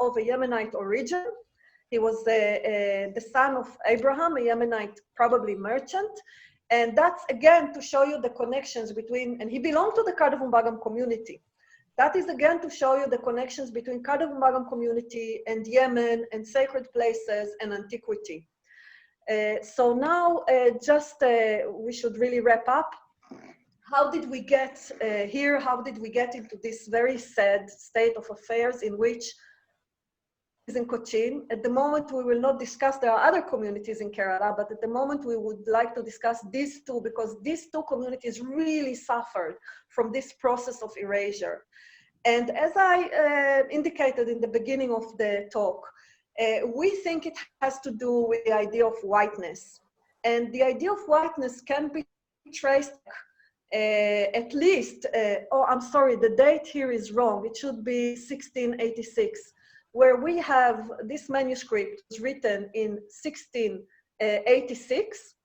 of a Yemenite origin. He was the son of Abraham, a Yemenite, probably merchant. And that's, again, to show you the connections between, and he belonged to the Kardavum Bagam community. That is, again, to show you the connections between Kardavum Bagam community and Yemen and sacred places and antiquity. So now, we should really wrap up. How did we get here? How did we get into this very sad state of affairs in which is in Cochin? At the moment, we will not discuss, there are other communities in Kerala, but at the moment we would like to discuss these two because these two communities really suffered from this process of erasure. And as I indicated in the beginning of the talk, we think it has to do with the idea of whiteness. And the idea of whiteness can be traced at least, I'm sorry, the date here is wrong. It should be 1686, where we have this manuscript was written in 1686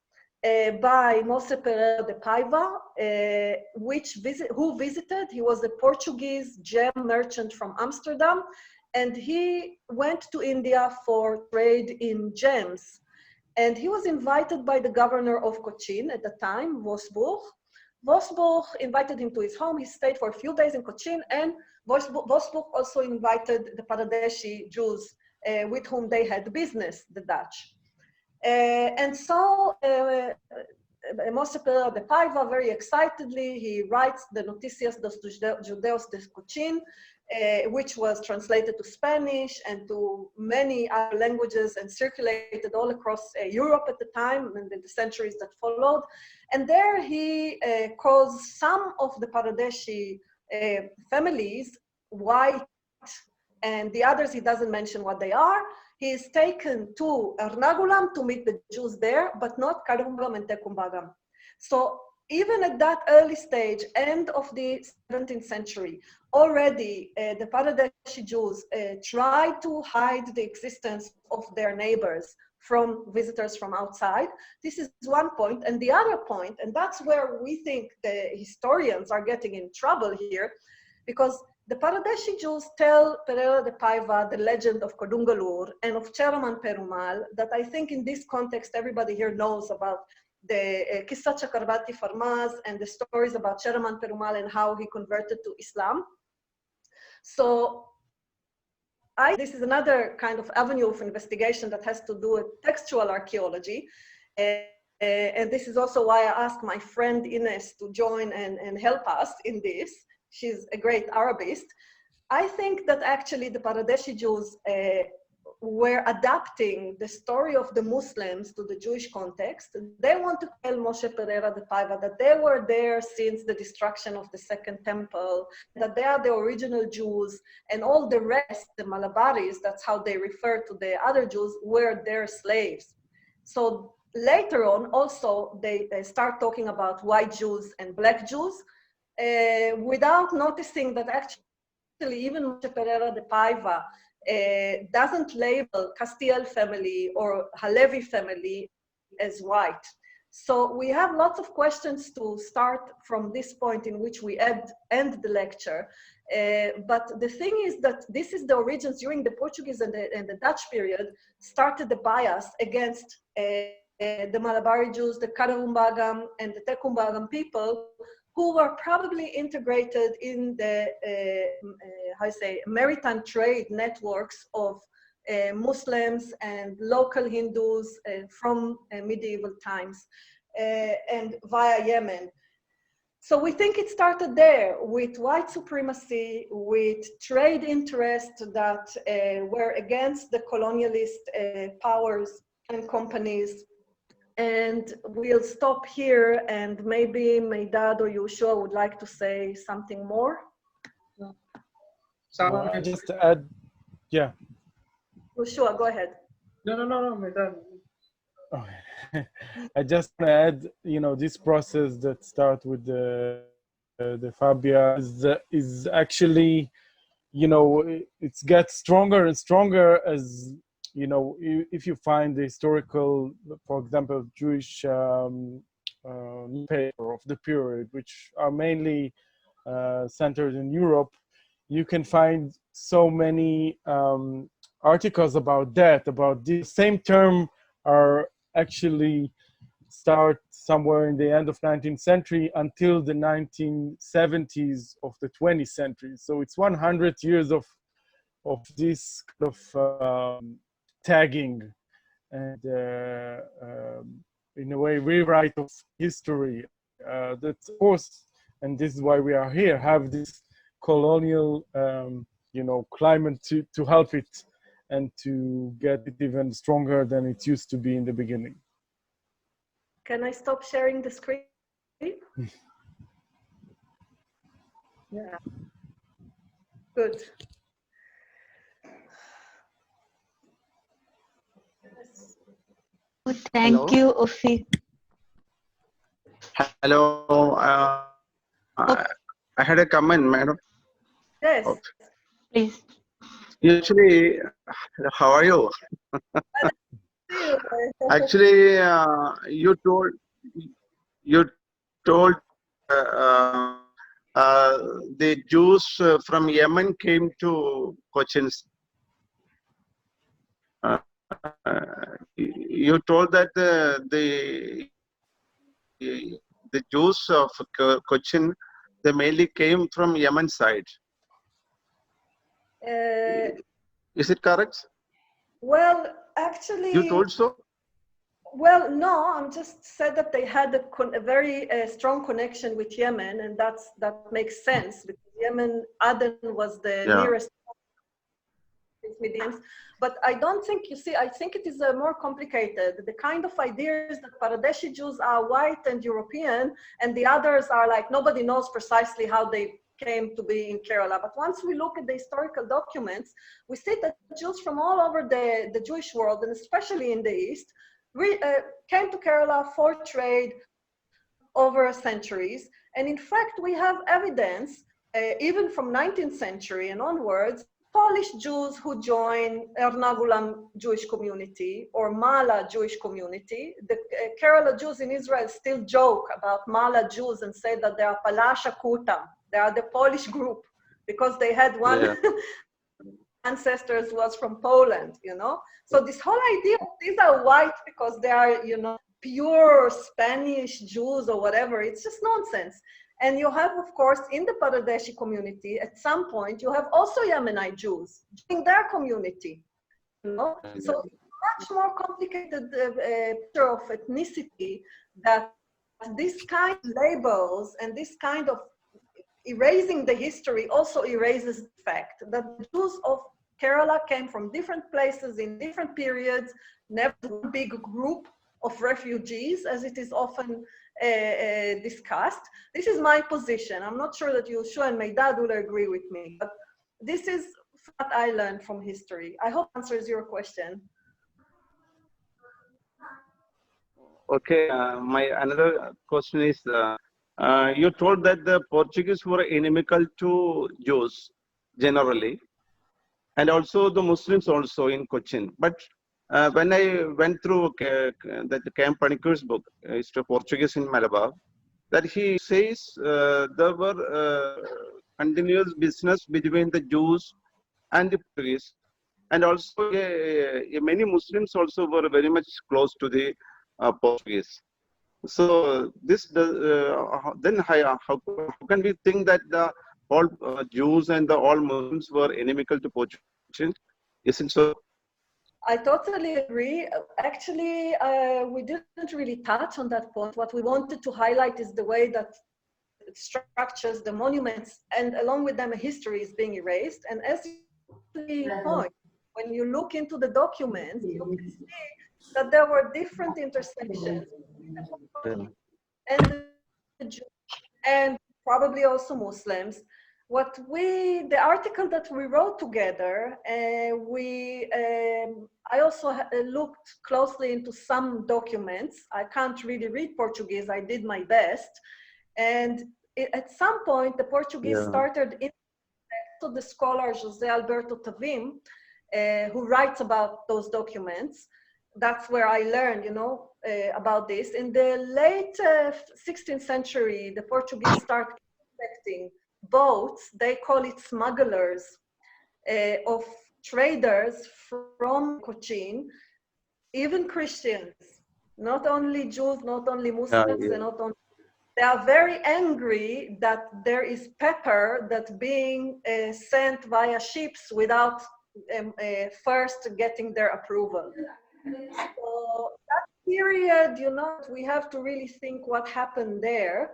by Mose Pereira de Paiva, who visited. He was a Portuguese gem merchant from Amsterdam, and he went to India for trade in gems. And he was invited by the governor of Cochin at the time, Vosburg. Vosburg invited him to his home. He stayed for a few days in Cochin, and Vosburg also invited the Paradeshi Jews with whom they had business, the Dutch. And so Mose Pereira de Paiva, very excitedly, he writes the Noticias dos Judeus de Cochin, which was translated to Spanish and to many other languages and circulated all across Europe at the time and in the centuries that followed. And there he calls some of the Paradeshi families white, and the others he doesn't mention what they are. He is taken to Ernakulam to meet the Jews there, but not Kardavum and Tekum Bagam. So even at that early stage, end of the 17th century, already the Paradeshi Jews tried to hide the existence of their neighbors from visitors from outside. This is one point. And the other point, and that's where we think the historians are getting in trouble here, because the Paradeshi Jews tell Pereira de Paiva the legend of Kodungalur and of Cheraman Perumal that I think in this context everybody here knows about the Kissa Chakravarti Farmaz and the stories about Cheraman Perumal and how he converted to Islam. So this is another kind of avenue of investigation that has to do with textual archaeology. And this is also why I asked my friend Ines to join and help us in this. She's a great Arabist. I think that actually the Paradeshi Jews were adapting the story of the Muslims to the Jewish context. They want to tell Moshe Pereira de Paiva that they were there since the destruction of the Second Temple, that they are the original Jews, and all the rest, the Malabaris, that's how they refer to the other Jews, were their slaves. So later on, also, they start talking about white Jews and black Jews, without noticing that actually even Moshe Pereira de Paiva doesn't label Castiel family or Halevi family as white. So we have lots of questions to start from this point in which we end the lecture. But the thing is that this is the origins during the Portuguese and the Dutch period started the bias against the Malabari Jews, the Kardavum Bagam and the Tekum Bagam people, who were probably integrated in the, maritime trade networks of Muslims and local Hindus from medieval times and via Yemen. So we think it started there with white supremacy, with trade interests that were against the colonialist powers and companies. And we'll stop here, and maybe Meidad or Yoshua would like to say something more. Just to add, yeah. Yoshua, go ahead. No, Meidad. Okay. I just want to add, this process that starts with the Fabia is actually, it gets stronger and stronger as, if you find the historical, for example, Jewish newspaper of the period, which are mainly centered in Europe, you can find so many articles about that, about the same term are actually start somewhere in the end of 19th century until the 1970s of the 20th century. So it's 100 years of this kind of tagging and in a way rewrite of history. That's of course, and this is why we are here, have this colonial climate to help it and to get it even stronger than it used to be in the beginning. Can I stop sharing the screen? Yeah. Good. Oh, thank you, Ofi. Hello. I had a comment, madam. Yes. Oh. Please. Actually, how are you? Actually, you told the Jews from Yemen came to Cochin. You told that the Jews of Cochin, they mainly came from Yemen side. Is it correct? Well, actually, you told so. Well, no, I'm just said that they had a very strong connection with Yemen, and that makes sense because Yemen, Aden was the nearest Medians. But I don't think, you see, I think it is more complicated. The kind of ideas that Bangladeshi Jews are white and European, and the others are like, nobody knows precisely how they came to be in Kerala. But once we look at the historical documents, we see that Jews from all over the Jewish world, and especially in the East, came to Kerala for trade over centuries. And in fact, we have evidence, even from 19th century and onwards, Polish Jews who join Ernakulam Jewish community or Mala Jewish community. The Kerala Jews in Israel still joke about Mala Jews and say that they are Palasha Kutam. They are the Polish group because they had one ancestors was from Poland, you know? So this whole idea of these are white because they are, you know, pure Spanish Jews or whatever, it's just nonsense. And you have, of course, in the Bangladeshi community, at some point, you have also Yemenite Jews in their community, you know? So much more complicated picture of ethnicity that this kind of labels and this kind of erasing the history also erases the fact that the Jews of Kerala came from different places in different periods, never one big group of refugees, as it is often discussed. This is my position. I'm not sure that Yoshua and Meidad will agree with me, but this is what I learned from history. I hope answers your question. Okay, my another question is, you told that the Portuguese were inimical to Jews generally, and also the Muslims also in Cochin. But when I went through the Camp Panikkur's book, History of Portuguese in Malabar, that he says there were continuous business between the Jews and the Portuguese, and also many Muslims also were very much close to the Portuguese. So this then how can we think that the all Jews and the all Muslims were inimical to Portuguese? Isn't so? I totally agree. Actually, we didn't really touch on that point. What we wanted to highlight is the way that structures, the monuments, and along with them a history is being erased. And as you point, when you look into the documents, you can see that there were different intersections and the Jews and probably also Muslims. The article that we wrote together, I also looked closely into some documents. I can't really read Portuguese, I did my best. And at some point, the Portuguese started to the scholar José Alberto Tavim, who writes about those documents. That's where I learned, you know, about this. In the late 16th century, the Portuguese started collecting boats, they call it smugglers, of traders from Cochin, even Christians, not only Jews, not only Muslims, and not only. They are very angry that there is pepper that's being sent via ships without first getting their approval. So that period, we have to really think what happened there.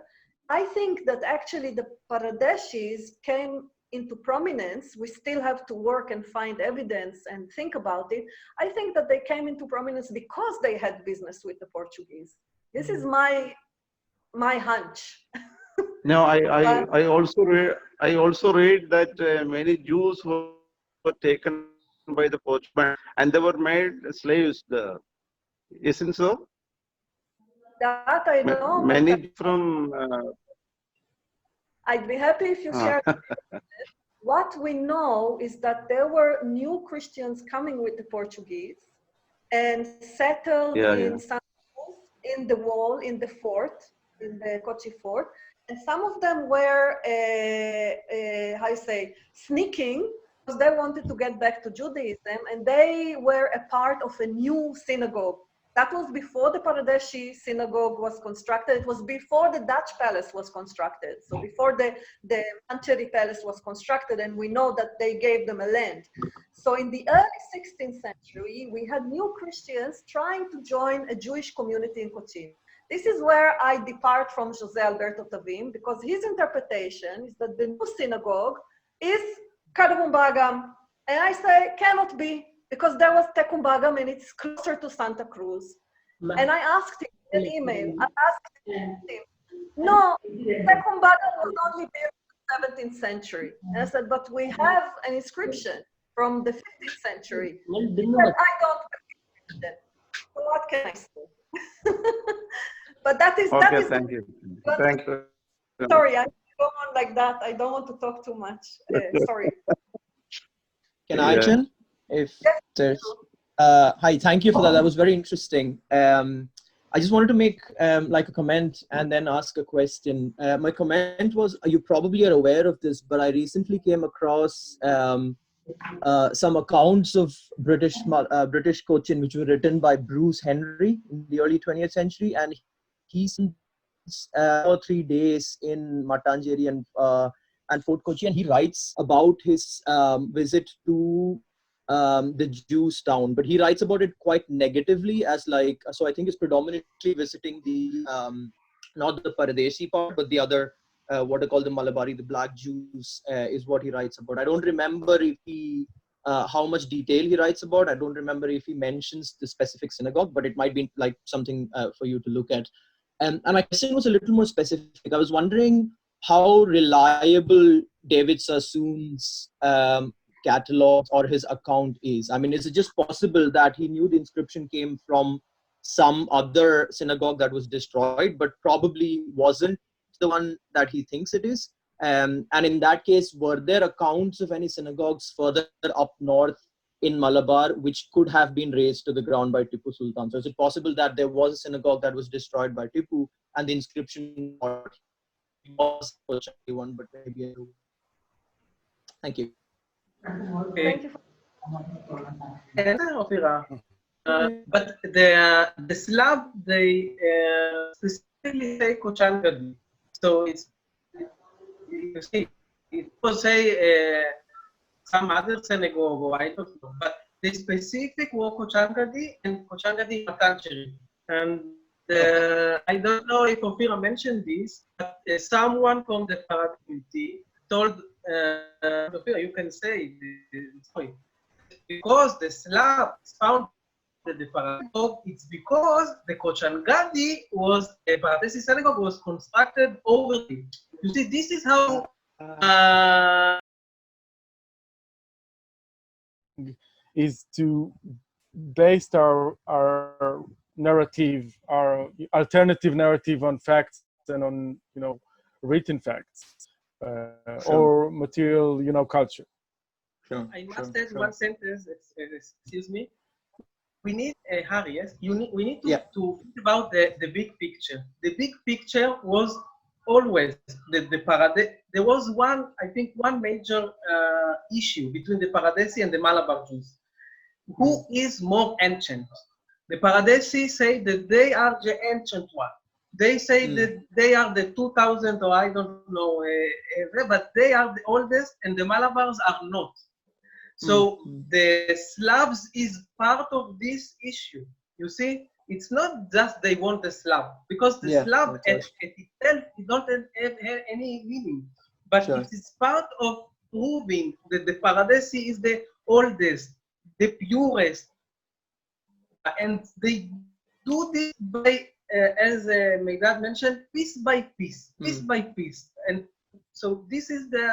I think that actually the Paradeshis came into prominence. We still have to work and find evidence and think about it. I think that they came into prominence because they had business with the Portuguese. This is my hunch. No, I also read that many Jews were taken by the Portuguese and they were made slaves there. Isn't so? That I know. Many from. I'd be happy if you share. What we know is that there were new Christians coming with the Portuguese and settled in the wall, in the fort, in the Cochin fort. And some of them were, sneaking, because they wanted to get back to Judaism, and they were a part of a new synagogue. That was before the Paradeshi synagogue was constructed. It was before the Dutch palace was constructed. So before the Mancheri palace was constructed, and we know that they gave them a land. So in the early 16th century, we had new Christians trying to join a Jewish community in Cochin. This is where I depart from José Alberto Tavim, because his interpretation is that the new synagogue is Kadabumbagam. And I say, cannot be, because there was Tekumbagam and it's closer to Santa Cruz. And I asked him in an email, no, Tekumbagam was only built in the 17th century. And I said, but we have an inscription from the 15th century. He said, I don't believe that. So what can I say? But that is. Thank you. Thank you. Sorry, I go on like that. I don't want to talk too much. Sorry. Can I, Jen? If there's, hi, thank you for that. That was very interesting. I just wanted to make like a comment and then ask a question. My comment was, you probably are aware of this, but I recently came across some accounts of British Cochin, which were written by Bruce Henry in the early 20th century, and he spent 3 days in Matangeri and Fort Cochin, and he writes about his visit to the Jews town, but he writes about it quite negatively, as like, so I think it's predominantly visiting the not the Paradeshi part, but the other what are called the Malabari, the black Jews, is what he writes about. I don't remember if he how much detail he writes about. I don't remember if he mentions the specific synagogue, but it might be like something for you to look at. And my question was a little more specific. I was wondering how reliable David Sassoon's catalog or his account is. I mean, is it just possible that he knew the inscription came from some other synagogue that was destroyed, but probably wasn't the one that he thinks it is? And in that case, were there accounts of any synagogues further up north in Malabar which could have been razed to the ground by Tipu Sultan? So is it possible that there was a synagogue that was destroyed by Tipu and the inscription was one, but maybe a two? Thank you. Thank you. But the slab, they specifically say Kochangadi. So it's, you see, it was say some other synagogue, or I don't know, but the specific were Kochangadi and Kochangadi Matangeri. And I don't know if Ophira mentioned this, but someone from the PartIII told Ophira, you can say this point, because the slab is found at the PartIII, it's because the Kochangadi was, a Paradesi synagogue was constructed over it. You see, this is how is to base our narrative, our alternative narrative on facts and on, written facts or material, culture. Sure. I must add one sentence, excuse me. We need a hurry, yes? We need to think about the big picture. The big picture was always the Paradesi. There was one, I think, one major issue between the Paradesi and the Malabar Jews. Who is more ancient? The Paradesi say that they are the ancient one. They say that they are the 2000 or I don't know, but they are the oldest, and the Malabars are not. So the Slavs is part of this issue. You see, it's not just they want the Slav, because the Slav at itself don't have any meaning, but it is part of proving that the Paradesi is the oldest, the purest, and they do this by, as Meidad mentioned, piece by piece, and so this is the.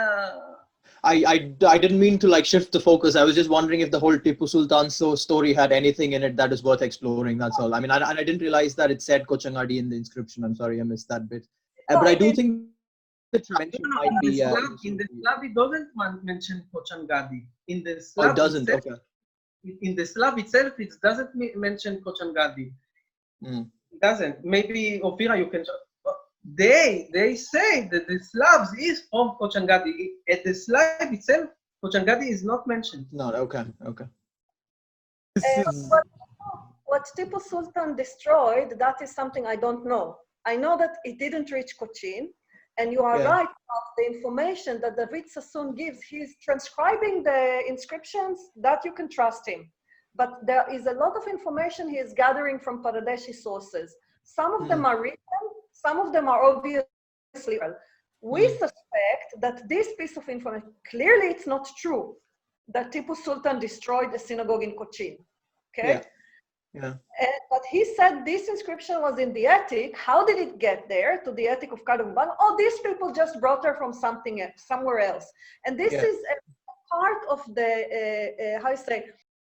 I didn't mean to like shift the focus. I was just wondering if the whole Tipu Sultan story had anything in it that is worth exploring. That's all. I mean, I didn't realize that it said Kochangadi in the inscription. I'm sorry, I missed that bit. But I do think that you mentioned might be. In the Slav, it doesn't mention Kochangadi. In the Slav, it doesn't. Itself, okay. In the Slav itself, it doesn't mention Kochangadi. It doesn't. Maybe Ophira, you can. They say that the Slavs is from Kochangadi. At the Slav itself, Kochangadi is not mentioned. No, okay. What Tipu Sultan destroyed, that is something I don't know. I know that it didn't reach Cochin, and you are right about the information that David Sassoon gives. He's transcribing the inscriptions, that you can trust him. But there is a lot of information he is gathering from Paradesi sources. Some of them are written, some of them are obviously real. We suspect that this piece of information, clearly it's not true, that Tipu Sultan destroyed the synagogue in Cochin, okay? But he said this inscription was in the attic. How did it get there, to the attic of Kadumban? Oh, these people just brought her from somewhere else. And this is a part of the, how you say,